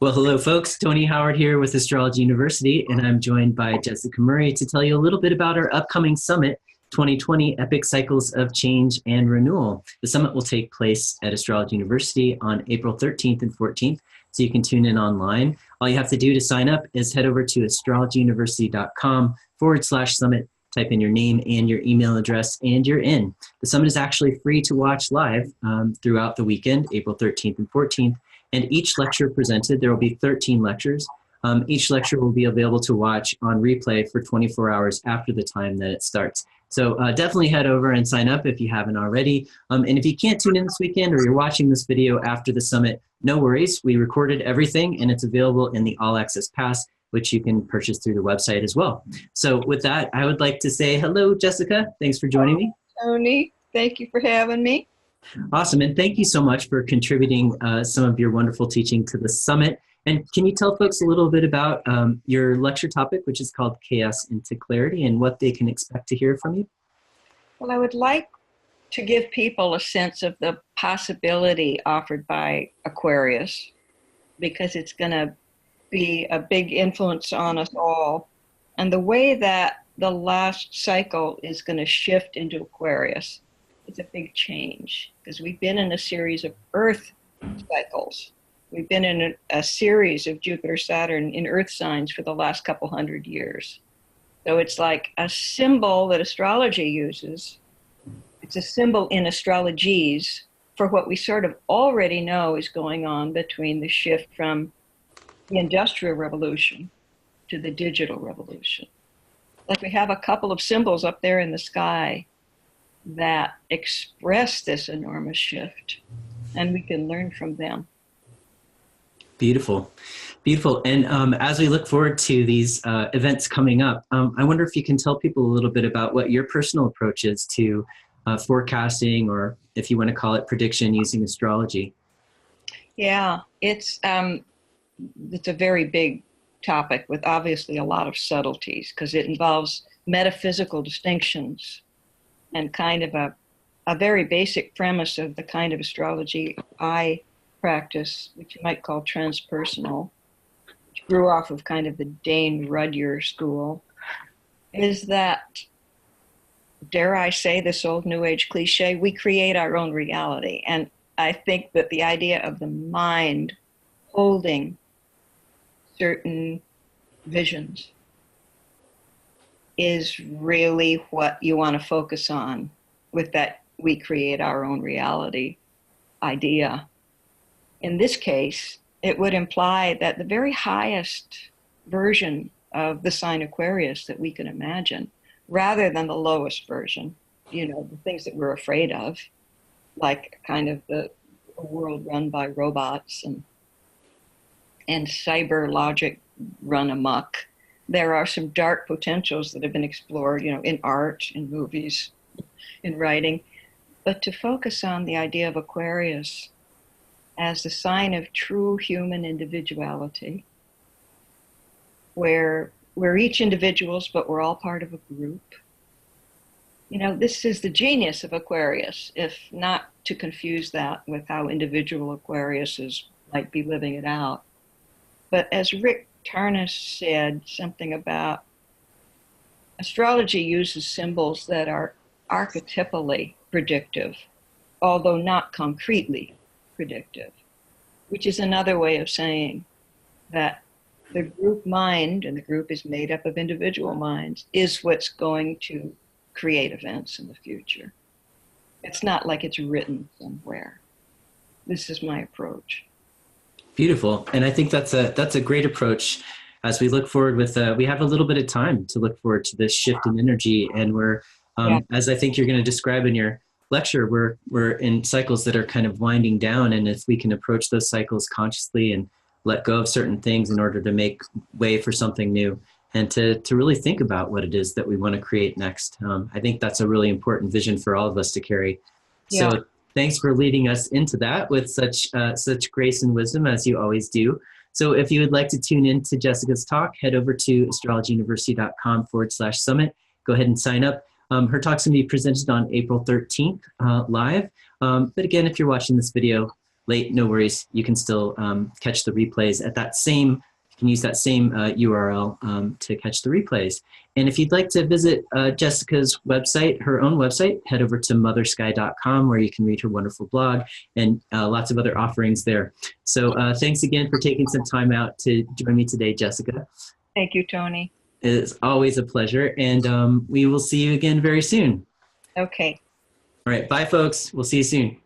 Well, hello, folks. Tony Howard here with Astrology University, and I'm joined by Jessica Murray to tell you a little bit about our upcoming summit, 2020 Epic Cycles of Change and Renewal. The summit will take place at Astrology University on April 13th and 14th, so you can tune in online. All you have to do to sign up is head over to astrologyuniversity.com/summit, type in your name and your email address, and you're in. The summit is actually free to watch live throughout the weekend, April 13th and 14th. And each lecture presented, there will be 13 lectures. Each lecture will be available to watch on replay for 24 hours after the time that it starts. So definitely head over and sign up if you haven't already. And if you can't tune in this weekend or you're watching this video after the summit, no worries. We recorded everything and it's available in the All Access Pass, which you can purchase through the website as well. So with that, I would like to say hello, Jessica. Thanks for joining me. Tony, thank you for having me. Awesome, and thank you so much for contributing some of your wonderful teaching to the summit. And can you tell folks a little bit about your lecture topic, which is called Chaos into Clarity, and what they can expect to hear from you? Well, I would like to give people a sense of the possibility offered by Aquarius, because it's going to be a big influence on us all, and the way that the last cycle is going to shift into Aquarius. It's a big change because we've been in a series of Earth cycles. We've been in a series of Jupiter, Saturn in Earth signs for the last couple hundred years. So it's like a symbol that astrology uses. It's a symbol in astrologies for what we sort of already know is going on between the shift from the Industrial Revolution to the digital revolution. Like we have a couple of symbols up there in the sky that express this enormous shift, and we can learn from them. Beautiful, beautiful. And as we look forward to these events coming up, I wonder if you can tell people a little bit about what your personal approach is to forecasting, or if you want to call it prediction using astrology. Yeah, it's a very big topic with obviously a lot of subtleties because it involves metaphysical distinctions and kind of a very basic premise of the kind of astrology I practice, which you might call transpersonal, which grew off of kind of the Dane Rudhyar school, is that, dare I say this old New Age cliche, we create our own reality. And I think that the idea of the mind holding certain visions is really what you want to focus on with that we create our own reality idea. In this case, it would imply that the very highest version of the sign Aquarius that we can imagine, rather than the lowest version, you know, the things that we're afraid of, like kind of a world run by robots and cyber logic run amok. There are some dark potentials that have been explored, you know, in art, in movies, in writing. But to focus on the idea of Aquarius as the sign of true human individuality, where we're each individuals, but we're all part of a group. You know, this is the genius of Aquarius, if not to confuse that with how individual Aquariuses might be living it out. But as Rick Tarnas said something about astrology uses symbols that are archetypally predictive, although not concretely predictive, which is another way of saying that the group mind, and the group is made up of individual minds, is what's going to create events in the future. It's not like it's written somewhere. This is my approach. Beautiful. And I think that's a great approach as we look forward with, we have a little bit of time to look forward to this shift in energy. And we're, as I think you're going to describe in your lecture, we're in cycles that are kind of winding down. And if we can approach those cycles consciously and let go of certain things in order to make way for something new and to really think about what it is that we want to create next. I think that's a really important vision for all of us to carry. Yeah. So thanks for leading us into that with such grace and wisdom, as you always do. So if you would like to tune in to Jessica's talk, head over to astrologyuniversity.com/summit. Go ahead and sign up. Her talk's going to be presented on April 13th live. But again, if you're watching this video late, no worries. You can still catch the replays at that same, you can use that same URL to catch the replays. And if you'd like to visit Jessica's website, her own website, head over to mothersky.com, where you can read her wonderful blog and lots of other offerings there. So thanks again for taking some time out to join me today, Jessica. Thank you, Tony. It's always a pleasure. And we will see you again very soon. Okay. All right. Bye, folks. We'll see you soon.